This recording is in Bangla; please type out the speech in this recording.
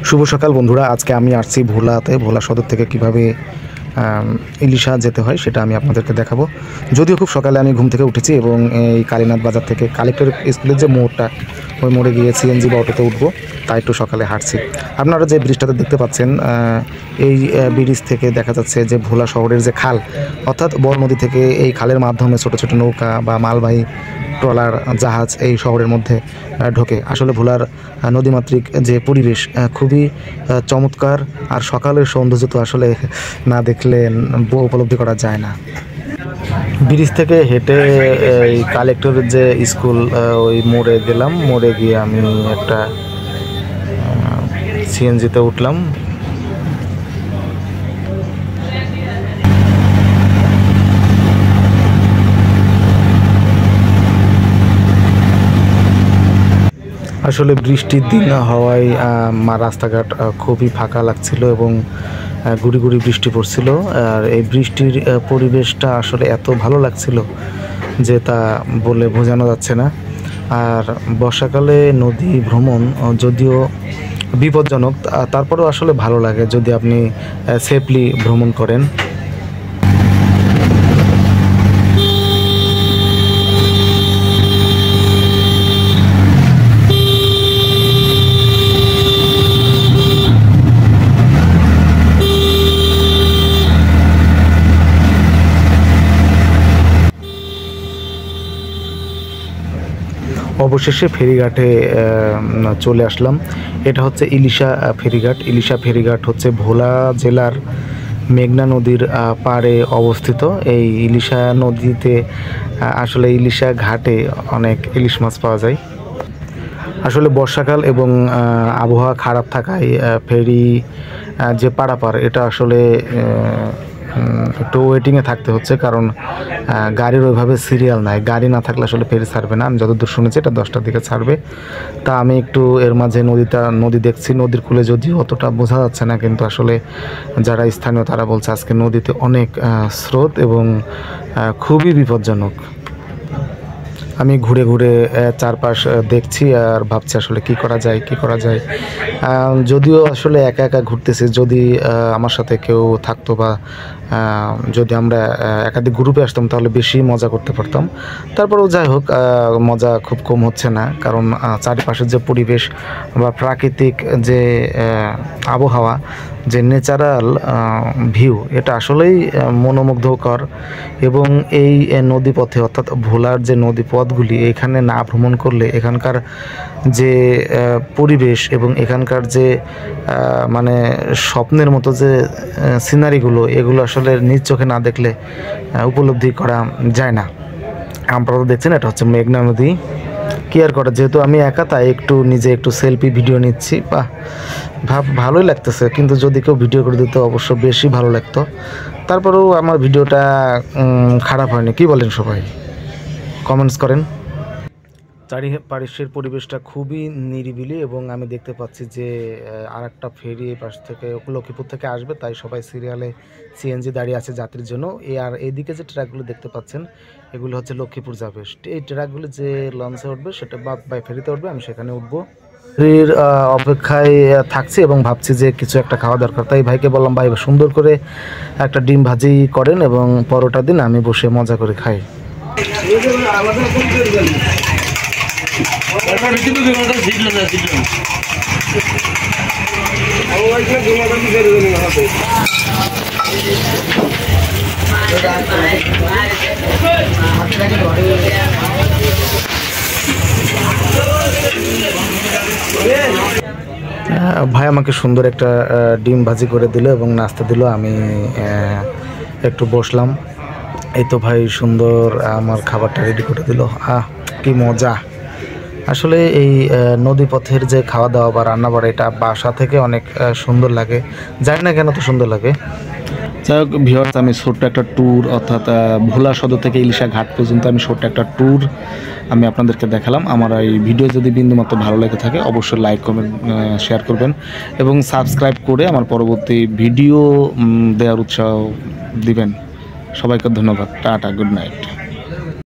শুভ সকাল বন্ধুরা, আজকে আমি আসছি ভোলাতে। ভোলা সদর থেকে কিভাবে ইলিশা যেতে হয় সেটা আমি আপনাদেরকে দেখাবো। যদিও খুব সকালে আমি ঘুম থেকে উঠেছি এবং এই কালীনাথ বাজার থেকে কালেক্টর স্কুলের যে মোড়টা, ওই মোড়ে গিয়ে সিএনজি বা অটোতে উঠবো, তাই একটু সকালে হাঁটছি। আপনারা যে ব্রিজটাতে দেখতে পাচ্ছেন, এই ব্রিজ থেকে দেখা যাচ্ছে যে ভোলা শহরের যে খাল, অর্থাৎ বড় নদী থেকে এই খালের মাধ্যমে ছোট ছোট নৌকা বা মালবাহী ট্রলার, জাহাজ এই শহরের মধ্যে ঢোকে। আসলে ভোলার নদীমাতৃক যে পরিবেশ খুবই চমৎকার, আর সকালের সৌন্দর্য তো আসলে না দেখলে উপলব্ধি করা যায় না। ব্রিজ থেকে হেঁটে এই কালেক্টরের যে স্কুল, ওই মোড়ে গেলাম। মোড়ে গিয়ে আমি একটা সিএনজিতে উঠলাম। আসলে বৃষ্টির দিন হওয়ায় রাস্তাঘাট খুবই ফাঁকা লাগছিল এবং গুড়ি গুড়ি বৃষ্টি পড়ছিল। আর এই বৃষ্টির পরিবেশটা আসলে এত ভালো লাগছিল যে তা বলে বোঝানো যাচ্ছে না। আর বর্ষাকালে নদী ভ্রমণ যদিও বিপজ্জনক, তারপরেও আসলে ভালো লাগে যদি আপনি সেফলি ভ্রমণ করেন। অবশেষে ফেরিঘাটে চলে আসলাম। এটা হচ্ছে ইলিশা ফেরিঘাট। ইলিশা ফেরিঘাট হচ্ছে ভোলা জেলার মেঘনা নদীর পাড়ে অবস্থিত। এই ইলিশা নদীতে আসলে ইলিশা ঘাটে অনেক ইলিশ মাছ পাওয়া যায়। আসলে বর্ষাকাল এবং আবহাওয়া খারাপ থাকায় ফেরি যে পারাপার, এটা আসলে একটু ওয়েটিংয়ে থাকতে হচ্ছে, কারণ গাড়ির ওইভাবে সিরিয়াল নাই। গাড়ি না থাকলে আসলে ফেরি ছাড়বে না। আমি যতদূর শুনেছি এটা 10টার দিকে ছাড়বে। তা আমি একটু এর মাঝে নদী দেখছি। নদীর কূলে যদিও অতটা বোঝা যাচ্ছে না, কিন্তু আসলে যারা স্থানীয় তারা বলছে আজকে নদীতে অনেক স্রোত এবং খুবই বিপজ্জনক। আমি ঘুরে ঘুরে চারপাশ দেখছি আর ভাবছি আসলে কি করা যায়। যদিও আসলে একা একা ঘুরতেছি, যদি আমার সাথে কেউ থাকতো বা যদি আমরা একাধিক গ্রুপে আসতাম তাহলে বেশি মজা করতে পারতাম। তারপরেও যাই হোক, মজা খুব কম হচ্ছে না, কারণ চারিপাশের যে পরিবেশ বা প্রাকৃতিক যে আবহাওয়া, যে ন্যাচারাল ভিউ, এটা আসলেই মনোমুগ্ধকর। এবং এই নদীপথে, অর্থাৎ ভোলার যে নদীপথগুলি, এখানে না ভ্রমণ করলে এখানকার যে পরিবেশ এবং এখানকার যে মানে স্বপ্নের মতো যে সিনারিগুলো, এগুলো আসলে নিজ চোখে না দেখলে উপলব্ধি করা যায় না। আপনারা তো দেখছেন, এটা হচ্ছে মেঘনা নদী। কি আর করা, যেহেতু আমি একা, তাই নিজে একটু সেলফি ভিডিও নিচ্ছি। ভালোই লাগতেছে, কিন্তু যদি কেউ ভিডিও করে দিত অবশ্য বেশি ভালো লাগতো। তারপরেও আমার ভিডিওটা খারাপ হয়নি। কি বলেন সবাই? কমেন্টস করেন। চারিপাশের পরিবেশটা খুবই নিরিবিলি এবং আমি দেখতে পাচ্ছি যে আর একটা ফেরি এই পাশ থেকে লক্ষ্মীপুর থেকে আসবে, তাই সবাই সিরিয়ালে সিএনজি দাঁড়িয়ে আছে যাত্রীর জন্য। আর এইদিকে যে ট্রাকগুলো দেখতে পাচ্ছেন, এগুলো হচ্ছে লক্ষ্মীপুর যাবে। এই ট্রাকগুলো যে লঞ্চে উঠবে সেটা বা ফেরিতে উঠবে, আমি সেখানে উঠবো। ফেরির অপেক্ষায় থাকছি এবং ভাবছি যে কিছু একটা খাওয়া দরকার। তাই ভাইকে বললাম, ভাই সুন্দর করে একটা ডিম ভাজি করেন এবং পরোটা দিন, আমি বসে মজা করে খাই। ভাই আমাকে সুন্দর একটা ডিম ভাজি করে দিল এবং নাস্তা দিল। আমি একটু বসলাম। এই তো ভাই সুন্দর আমার খাবারটা রেডি করে দিল। কি মজা! আসলে এই নদীপথের যে খাওয়া দাওয়া বা রান্নাবাড়া, এটা বাসা থেকে অনেক সুন্দর লাগে। জানি না কেন তো সুন্দর লাগে। যাই হোক ভিউয়ার্স, আমি ছোট্ট একটা ট্যুর, অর্থাৎ ভোলা সদর থেকে ইলিশা ঘাট পর্যন্ত আমি ছোট্ট একটা ট্যুর আমি আপনাদেরকে দেখালাম। আমার এই ভিডিও যদি বিন্দুমাত্র ভালো লেগে থাকে অবশ্যই লাইক, কমেন্ট, শেয়ার করবেন এবং সাবস্ক্রাইব করে আমার পরবর্তী ভিডিও দেওয়ার উৎসাহ দিবেন। সবাইকে ধন্যবাদ। Tata, good night.